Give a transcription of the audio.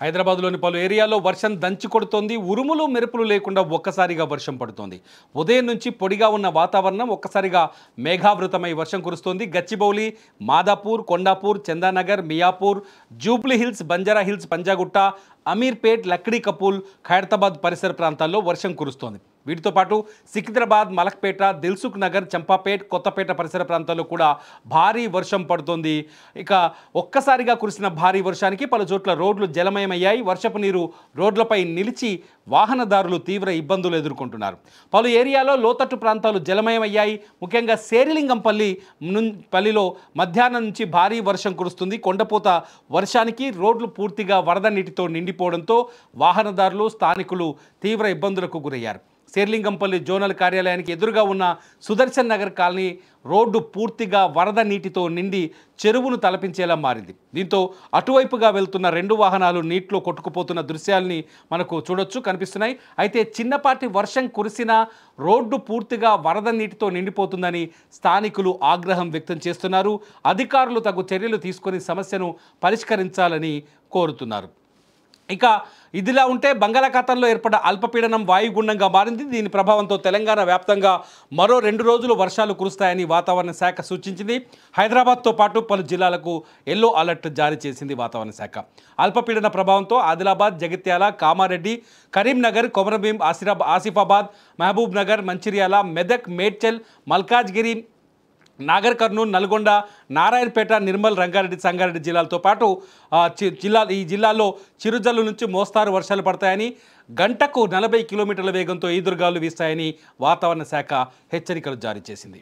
హైదరాబాద్లోని పలు ఏరియాల్లో వర్షం దంచి కొడుతోంది. ఉరుములు మెరుపులు లేకుండా ఒక్కసారిగా వర్షం పడుతోంది. ఉదయం నుంచి పొడిగా ఉన్న వాతావరణం ఒక్కసారిగా మేఘావృతమై వర్షం కురుస్తోంది. Gachibowli, Madhapur, Kondapur, Chandanagar, Miyapur, Jubilee hills, Banjara hills, Panjagutta, Ameerpet, Lakdi కపూల్, Khairatabad పరిసర ప్రాంతాల్లో వర్షం కురుస్తోంది. వీటితో పాటు సికింద్రాబాద్, మలక్పేట, దిల్సుఖ్ నగర్, చంపాపేట్, కొత్తపేట పరిసర ప్రాంతాల్లో కూడా భారీ వర్షం పడుతోంది. ఇక ఒక్కసారిగా కురిసిన భారీ వర్షానికి పలు చోట్ల రోడ్లు జలమయమయ్యాయి. వర్షపు నీరు రోడ్లపై నిలిచి వాహనదారులు తీవ్ర ఇబ్బందులు ఎదుర్కొంటున్నారు. పలు ఏరియాలో లోతట్టు ప్రాంతాలు జలమయమయ్యాయి. ముఖ్యంగా పల్లిలో మధ్యాహ్నం నుంచి భారీ వర్షం కురుస్తుంది. కొండపోత వర్షానికి రోడ్లు పూర్తిగా వరద నీటితో నిండిపోవడంతో వాహనదారులు, స్థానికులు తీవ్ర ఇబ్బందులకు గురయ్యారు. శేర్లింగంపల్లి జోనల్ కార్యాలయానికి ఎదురుగా ఉన్న సుదర్శన్ నగర్ కాలనీ రోడ్డు పూర్తిగా వరద నీటితో నిండి చెరువును తలపించేలా మారింది. దీంతో అటువైపుగా వెళ్తున్న 2 వాహనాలు నీటిలో కొట్టుకుపోతున్న దృశ్యాల్ని మనకు కనిపిస్తున్నాయి. అయితే చిన్నపాటి వర్షం కురిసినా రోడ్డు పూర్తిగా వరద నీటితో నిండిపోతుందని స్థానికులు ఆగ్రహం వ్యక్తం చేస్తున్నారు. అధికారులు తగు చర్యలు తీసుకొని సమస్యను పరిష్కరించాలని కోరుతున్నారు. ఇక ఇదిలా ఉంటే బంగాళాఖాతంలో ఏర్పడ్డ అల్పపీడనం వాయుగుండంగా మారింది. దీని ప్రభావంతో తెలంగాణ వ్యాప్తంగా మరో 2 రోజులు వర్షాలు కురుస్తాయని వాతావరణ శాఖ సూచించింది. హైదరాబాద్తో పాటు పలు జిల్లాలకు ఎల్లో అలర్ట్ జారీ చేసింది వాతావరణ శాఖ. అల్పపీడన ప్రభావంతో ఆదిలాబాద్, జగిత్యాల, కామారెడ్డి, కరీంనగర్, కొమరంభీం, ఆసిఫాబాద్, మహబూబ్ నగర్, మంచిర్యాల, మెదక్, మేడ్చల్, మల్కాజ్గిరి, నాగర్ కర్నూలు, నల్గొండ, నారాయణపేట, నిర్మల్, రంగారెడ్డి, సంగారెడ్డి జిల్లాలతో పాటు ఈ జిల్లాల్లో చిరుజల్లు నుంచి మోస్తారు వర్షాలు పడతాయని, గంటకు 40 కిలోమీటర్ల వేగంతో ఈదురుగాలు వీస్తాయని వాతావరణ శాఖ హెచ్చరికలు జారీ చేసింది.